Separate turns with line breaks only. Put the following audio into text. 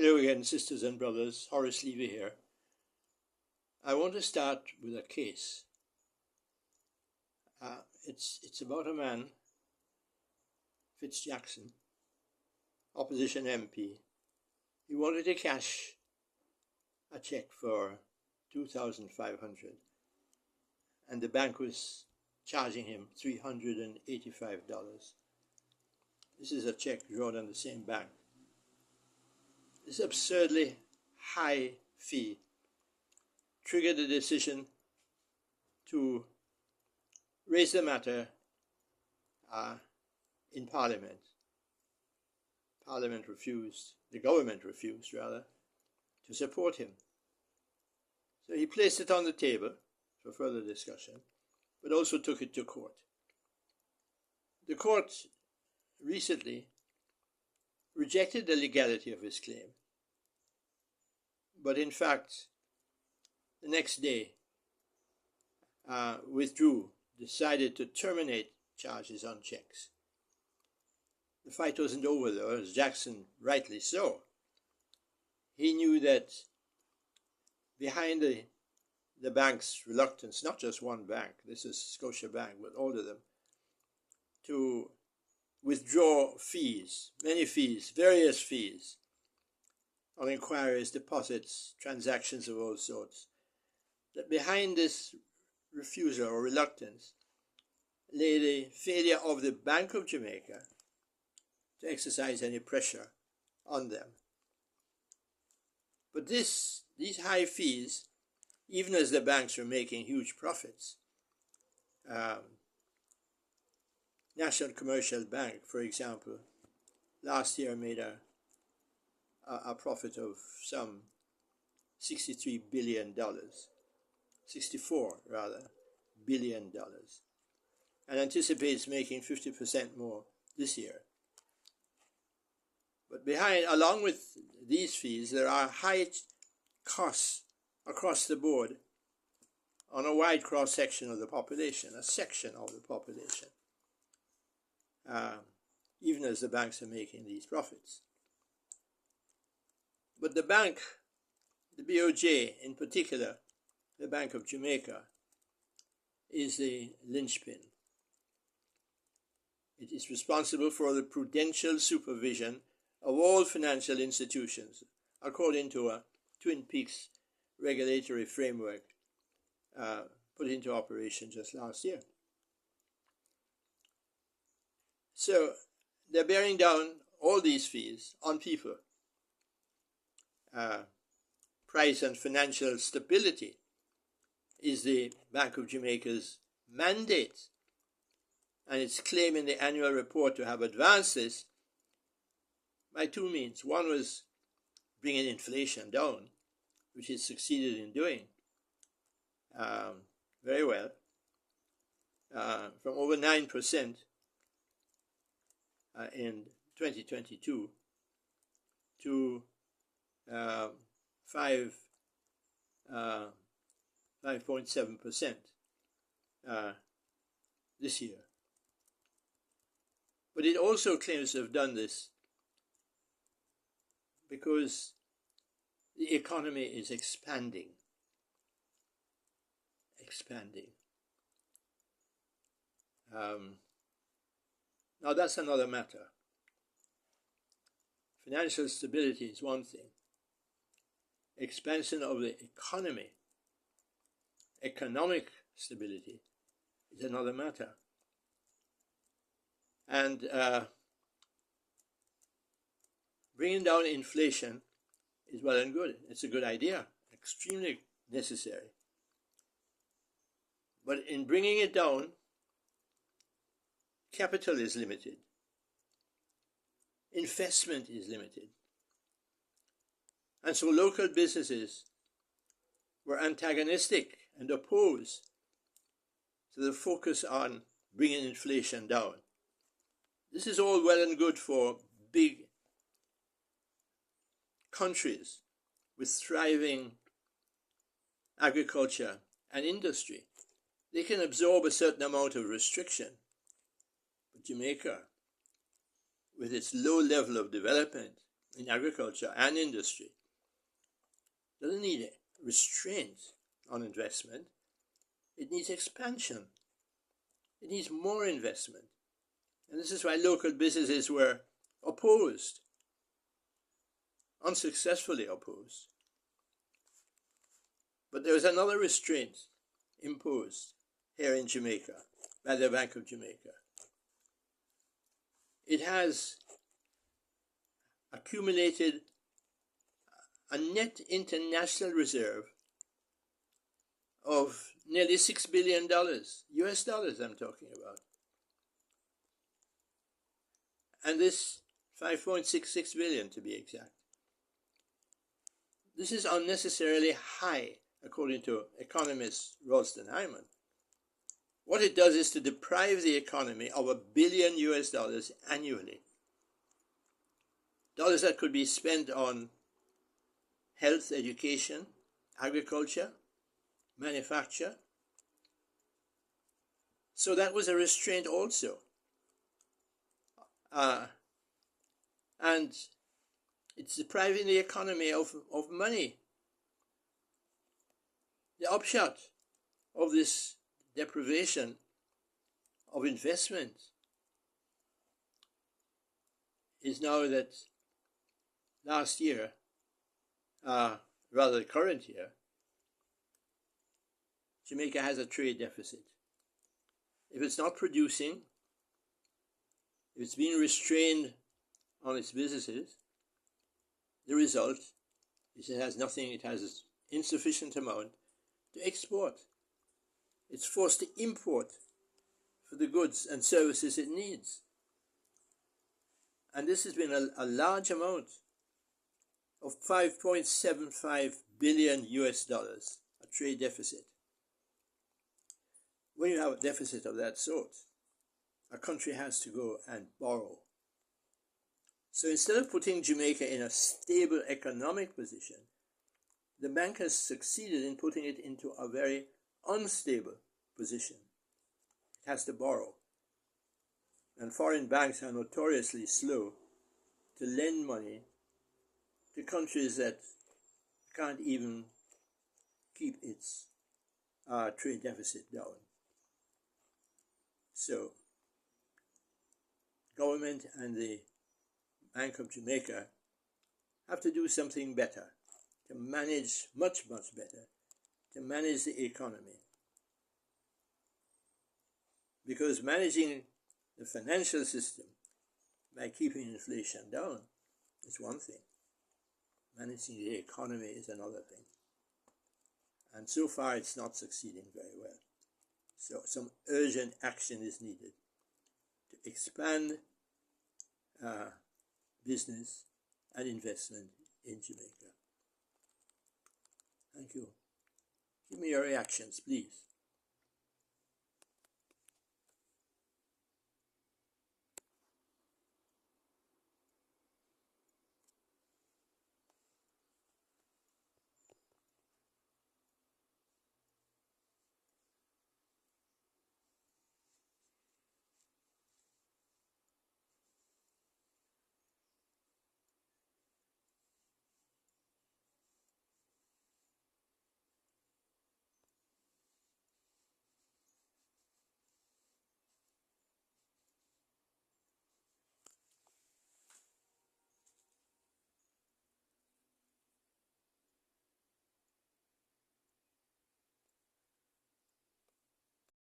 Hello again, sisters and brothers. Horace Levy here. I want to start with a case. It's about a man, Jackson, opposition MP. He wanted to cash a check for $2,500, and the bank was charging him $385. This is a check drawn on the same bank. This absurdly high fee triggered the decision to raise the matter in Parliament. The government refused rather, to support him. So he placed it on the table for further discussion, but also took it to court. The court recently rejected the legality of his claim, but in fact, the next day decided to terminate charges on checks. The fight wasn't over though, as Jackson rightly so. He knew that behind the bank's reluctance, not just one bank, this is Scotia Bank, but all of them, to withdraw fees, various fees, on inquiries, deposits, transactions of all sorts, that behind this refusal or reluctance lay the failure of the Bank of Jamaica to exercise any pressure on them. But these high fees, even as the banks were making huge profits, National Commercial Bank, for example, last year made a profit of some $64 billion, and anticipates making 50% more this year. But along with these fees, there are high costs across the board on a wide cross-section of the population, a section of the population, even as the banks are making these profits. But the bank, the BOJ in particular, the Bank of Jamaica, is the linchpin. It is responsible for the prudential supervision of all financial institutions, according to a Twin Peaks regulatory framework put into operation just last year. So they're bearing down all these fees on people. Price and financial stability is the Bank of Jamaica's mandate, and its claim in the annual report to have advanced this by two means. One was bringing inflation down, which it succeeded in doing very well, from over 9% in 2022 to 5.7% this year. But it also claims to have done this because the economy is expanding. Now that's another matter. Financial stability is one thing. Expansion of the economy, economic stability, is another matter. And bringing down inflation is well and good. It's a good idea, extremely necessary. But in bringing it down, capital is limited. Investment is limited. And so local businesses were antagonistic and opposed to the focus on bringing inflation down. This is all well and good for big countries with thriving agriculture and industry. They can absorb a certain amount of restriction. But Jamaica, with its low level of development in agriculture and industry doesn't need restraint on investment. It needs expansion. It needs more investment. And this is why local businesses were opposed, unsuccessfully opposed. But there was another restraint imposed here in Jamaica by the Bank of Jamaica. It has accumulated a net international reserve of nearly $6 billion, US dollars I'm talking about. And this 5.66 billion to be exact. This is unnecessarily high, according to economist Ralston Hyman. What it does is to deprive the economy of $1 billion US dollars annually. Dollars that could be spent on health, education, agriculture, manufacture. So that was a restraint also. And it's depriving the economy of money. The upshot of this deprivation of investment is now that last year, rather the current year, Jamaica has a trade deficit. If it's not producing, if it's being restrained on its businesses, the result is it has nothing, it has an insufficient amount to export. It's forced to import for the goods and services it needs. And this has been a large amount of 5.75 billion US dollars, a trade deficit. When you have a deficit of that sort, a country has to go and borrow. So instead of putting Jamaica in a stable economic position, the bank has succeeded in putting it into a very unstable position. It has to borrow. And foreign banks are notoriously slow to lend money to countries that can't even keep its trade deficit down. So, government and the Bank of Jamaica have to do something better, to manage, much better, to manage the economy. Because managing the financial system by keeping inflation down is one thing. Managing the economy is another thing. And so far it's not succeeding very well. So some urgent action is needed to expand business and investment in Jamaica. Thank you. Give me your reactions, please.